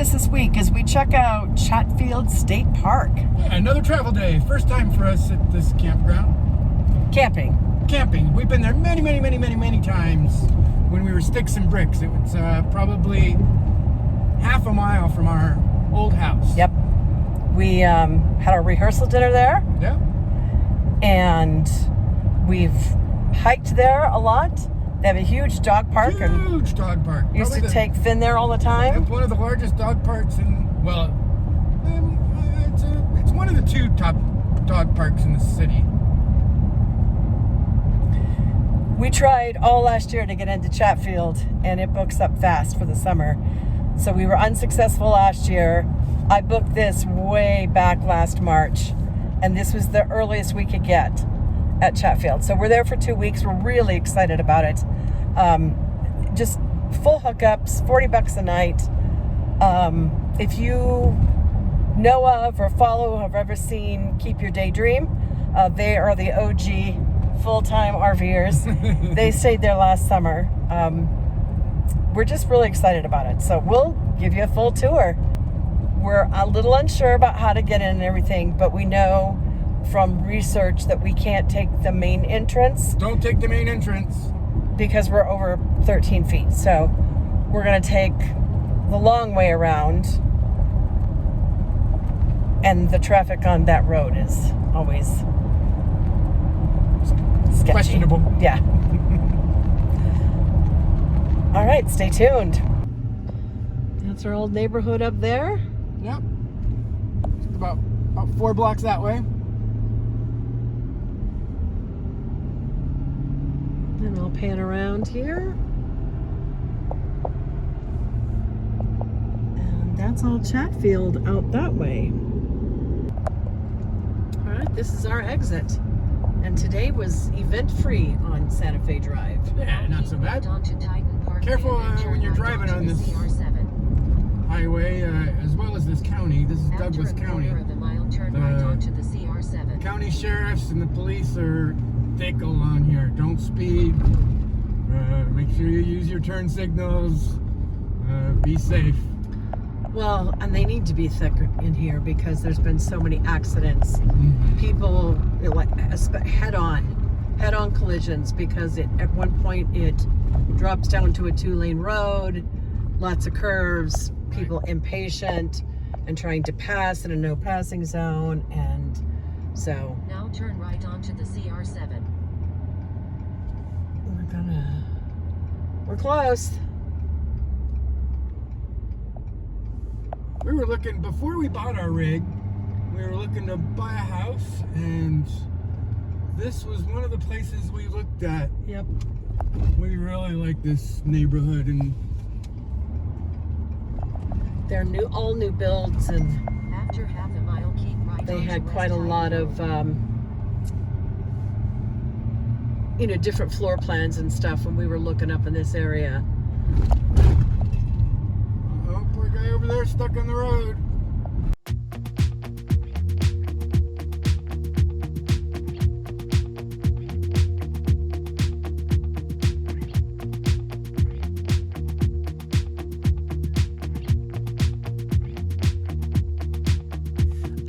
us this week as we check out Chatfield State Park. Yeah, another travel day. First time for us at this campground. Camping. We've been there many times when we were sticks and bricks. It was probably half a mile from our old house. Yep. We had our rehearsal dinner there. Yeah. And we've hiked there a lot. They have a huge dog park. Huge dog park. Used to take Finn there all the time. It's one of the largest dog parks in, well, it's one of the two top dog parks in the city. We tried all last year to get into Chatfield, and it books up fast for the summer. So we were unsuccessful last year. I booked this way back last March, and this was the earliest we could get at Chatfield. So we're there for 2 weeks. We're really excited about it. Just full hookups, $40 a night. If you know of or follow or have ever seen Keep Your Daydream, they are the OG full-time RVers. They stayed there last summer. We're just really excited about it. So we'll give you a full tour. We're a little unsure about how to get in and everything, but we know from research that we can't take the main entrance. Don't take the main entrance. Because we're over 13 feet. So we're going to take the long way around. And the traffic on that road is always sketchy. Questionable. Yeah. All right, stay tuned. That's our old neighborhood up there. Yep. It's about 4 blocks that way. And I'll pan around here. And that's all Chatfield out that way. All right, this is our exit. And today was event-free on Santa Fe Drive. Yeah, not so bad. Careful when you're driving on this highway, as well as this county. This is Douglas County. The county sheriffs and the police are thick along here. Don't speed. Make sure you use your turn signals. Be safe. Well, and they need to be thick in here because there's been so many accidents. Mm-hmm. People head-on collisions because at one point it drops down to a 2-lane road, lots of curves, people impatient and trying to pass in a no passing zone, and so now turn right onto the CR7. We're close. We were looking, before we bought our rig, we were looking to buy a house, and this was one of the places we looked at. Yep. We really like this neighborhood, and they're all new builds, and after half a mile, keep right. They had quite a lot of different floor plans and stuff when we were looking up in this area. Oh, poor guy over there stuck on the road.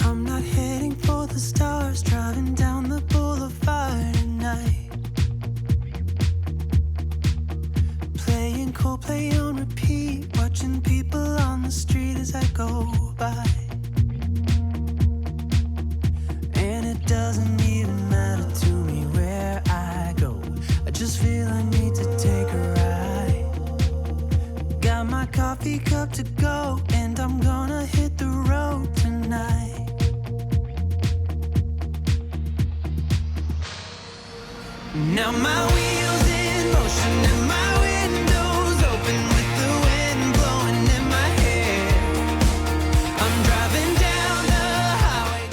I'm not heading for the stars, driving down the boulevard at night. Playing Coldplay on repeat, watching people on the street as I go by. And it doesn't even matter to me where I go, I just feel I need to take a ride. Got my coffee cup to go, and I'm gonna hit the road tonight. Now my wheels in motion and my windows open with the wind blowing in my hair. I'm driving down the highway.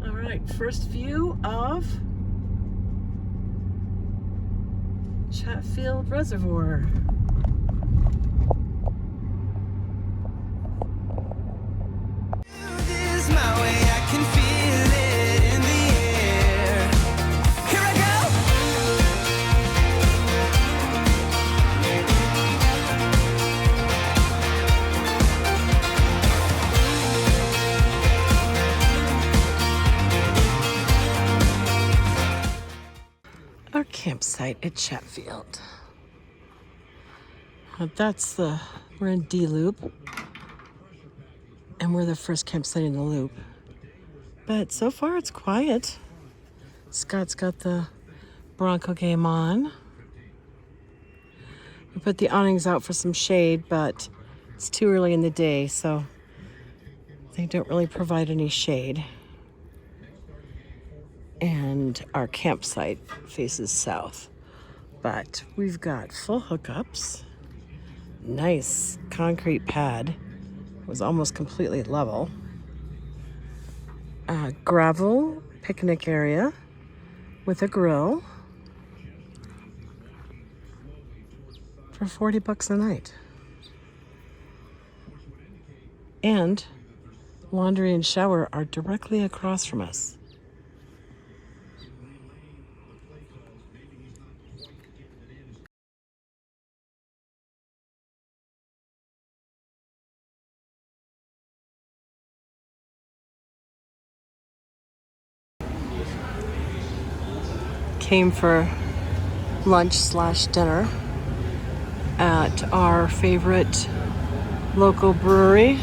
All right, first view of Chatfield Reservoir. This my way, I can feel it in the air. Here I go. our campsite at Chatfield. We're in D Loop, and we're the first campsite in the loop. But so far it's quiet. Scott's got the Bronco game on. We put the awnings out for some shade, but it's too early in the day, so they don't really provide any shade. And our campsite faces south, but we've got full hookups. Nice concrete pad. It was almost completely level. Gravel picnic area with a grill for $40 a night. And laundry and shower are directly across from us. Came for lunch/dinner at our favorite local brewery,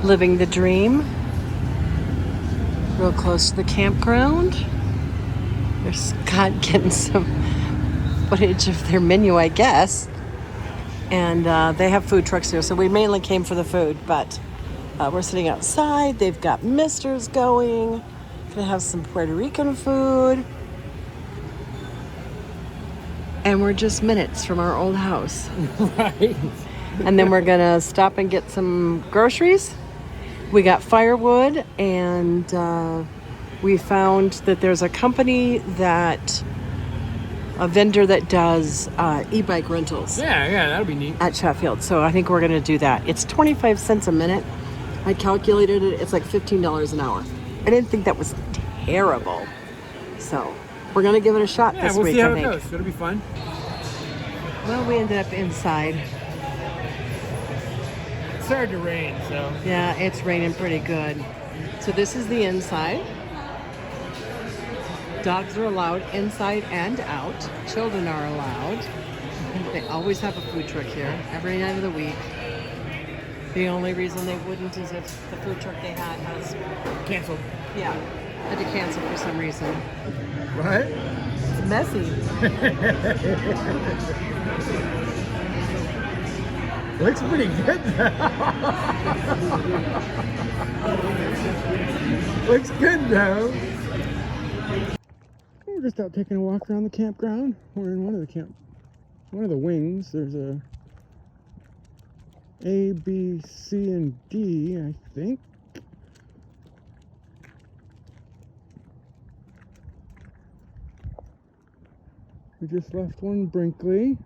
Living the Dream, real close to the campground. There's Scott getting some footage of their menu, I guess. And they have food trucks here, so we mainly came for the food, but we're sitting outside. They've got misters going. Gonna have some Puerto Rican food. And we're just minutes from our old house. Right. And then we're gonna stop and get some groceries. We got firewood, and we found that there's a vendor that does e-bike rentals. Yeah, that'll be neat. At Chatfield. So I think we're gonna do that. It's 25 cents a minute. I calculated it, it's like $15 an hour. I didn't think that was terrible. So we're gonna give it a shot this we'll week, see how I think. it goes. It'll be fun. Well, we ended up inside. It started to rain, so. Yeah, it's raining pretty good. So this is the inside. Dogs are allowed inside and out. Children are allowed. They always have a food truck here every night of the week. The only reason they wouldn't is if the food truck they had has, Canceled. yeah, had to cancel for some reason. What? It's messy. Looks pretty good though. Looks good though. We're just out taking a walk around the campground. We're in one of the wings. There's A, B, C, and D, I think. We just left one Brinkley.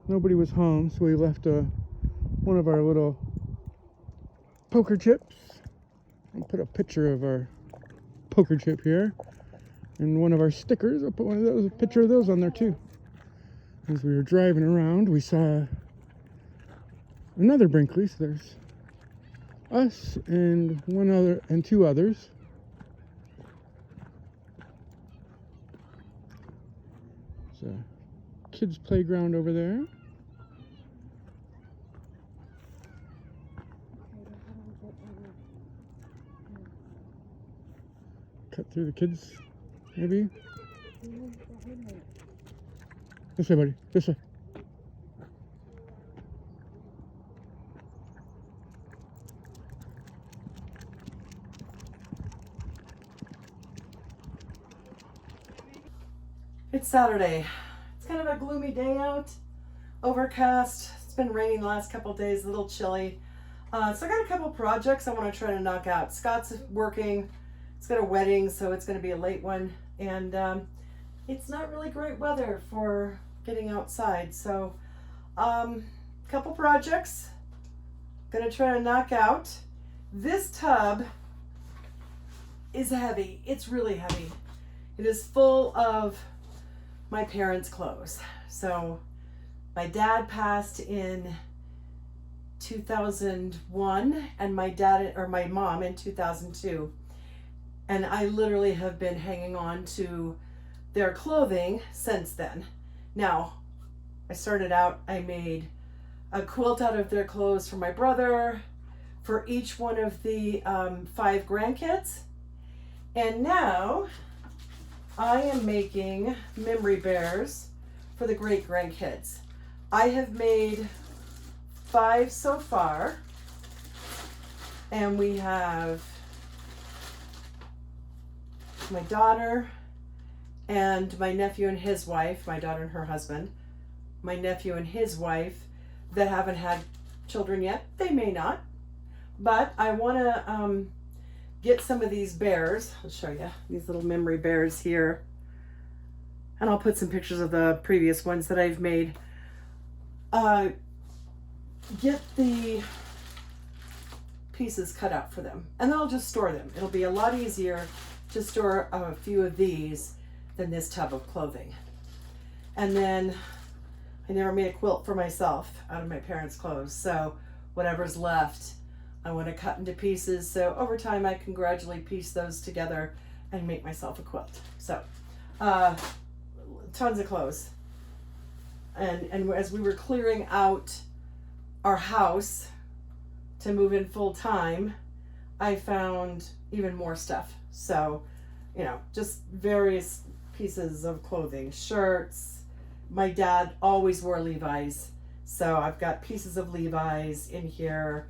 Nobody was home, so we left one of our little poker chips. I'll put a picture of our poker chip here. And one of our stickers, I'll put a picture of those on there too. As we were driving around, we saw another Brinkley. So there's us and two others. There's a kids' playground over there. Cut through the kids, maybe. This way, buddy. This way. It's Saturday. It's kind of a gloomy day out. Overcast. It's been raining the last couple of days, a little chilly. So I got a couple projects I want to try to knock out. Scott's working. He's got a wedding, so it's going to be a late one. And it's not really great weather for getting outside. So couple projects. Going to try to knock out. This tub is heavy. It's really heavy. It is full of my parents' clothes. So my dad passed in 2001 and my mom in 2002. And I literally have been hanging on to their clothing since then. Now, I started out, I made a quilt out of their clothes for my brother, for each one of the 5 grandkids. And now I am making memory bears for the great grandkids. I have made 5 so far, and we have my daughter and my nephew and his wife, my daughter and her husband, my nephew and his wife that haven't had children yet. They may not, but I want to get some of these bears. I'll show you these little memory bears here, and I'll put some pictures of the previous ones that I've made. Get the pieces cut out for them, and then I'll just store them. It'll be a lot easier to store a few of these than this tub of clothing. And then I never made a quilt for myself out of my parents' clothes, so whatever's left I want to cut into pieces, so over time I can gradually piece those together and make myself a quilt. So tons of clothes. And as we were clearing out our house to move in full time, I found even more stuff. So, you know, just various pieces of clothing, shirts. My dad always wore Levi's, so I've got pieces of Levi's in here.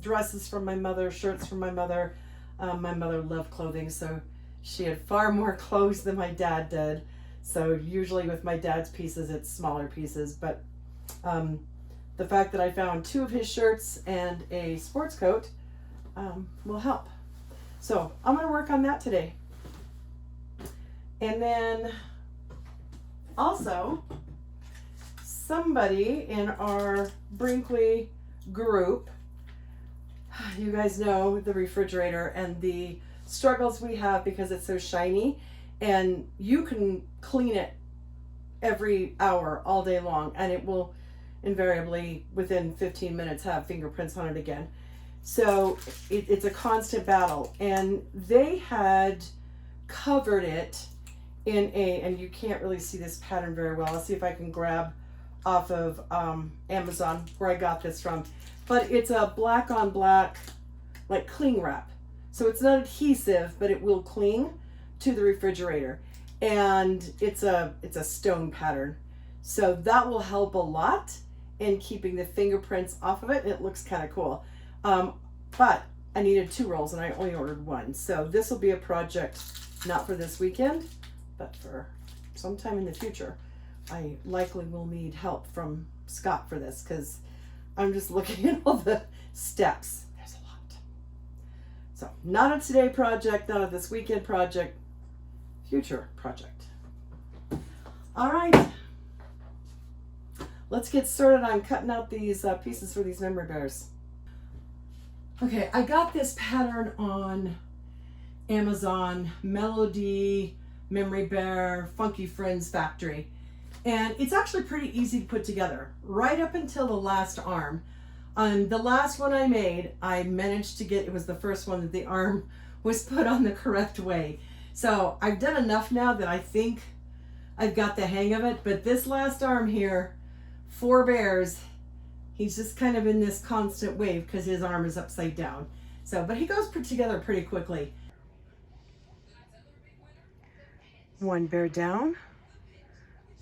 Dresses from my mother, shirts from my mother. My mother loved clothing, so she had far more clothes than my dad did. So usually with my dad's pieces, it's smaller pieces, but the fact that I found 2 of his shirts and a sports coat will help. So I'm going to work on that today. And then also, somebody in our Brinkley group, you guys know the refrigerator and the struggles we have because it's so shiny, and you can clean it every hour all day long and it will invariably within 15 minutes have fingerprints on it again. So it's a constant battle, and they had covered it in and you can't really see this pattern very well. I'll see if I can grab off of Amazon where I got this from, but it's a black on black like cling wrap, so it's not adhesive, but it will cling to the refrigerator, and it's a stone pattern, so that will help a lot in keeping the fingerprints off of it. It looks kind of cool, but I needed 2 rolls and I only ordered 1, so this will be a project not for this weekend but for sometime in the future. I likely will need help from Scott for this because I'm just looking at all the steps. There's a lot. So not a today project, not a this weekend project, future project. All right, let's get started on cutting out these pieces for these memory bears. Okay, I got this pattern on Amazon, Melody Memory Bear Funky Friends Factory. And it's actually pretty easy to put together, right up until the last arm. On the last one I made, I managed to get, it was the first one that the arm was put on the correct way. So I've done enough now that I think I've got the hang of it, but this last arm here, 4 bears, he's just kind of in this constant wave because his arm is upside down. So, but he goes put together pretty quickly. 1 bear down,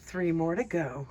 3 more to go.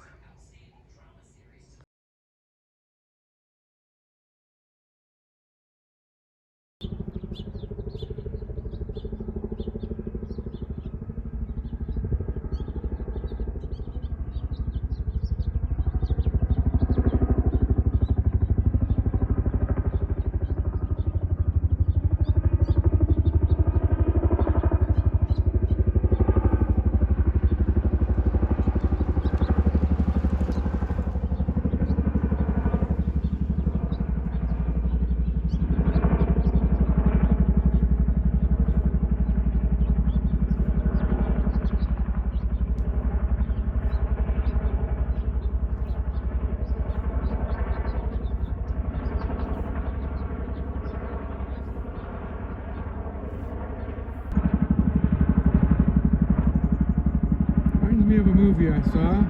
me of a movie I saw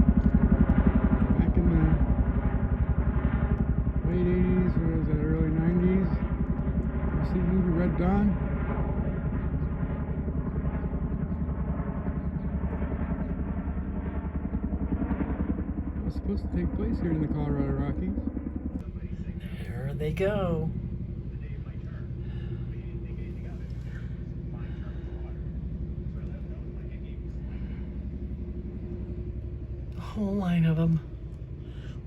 back in the late 80s, or was it early 90s? You see the movie Red Dawn? It was supposed to take place here in the Colorado Rockies. There they go. A whole line of them.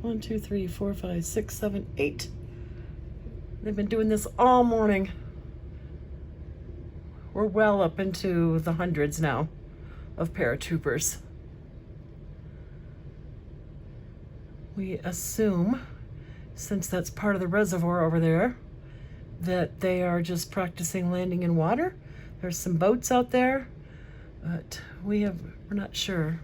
1, 2, 3, 4, 5, 6, 7, 8. They've been doing this all morning. We're well up into the hundreds now of paratroopers. We assume, since that's part of the reservoir over there, that they are just practicing landing in water. There's some boats out there, but we're not sure.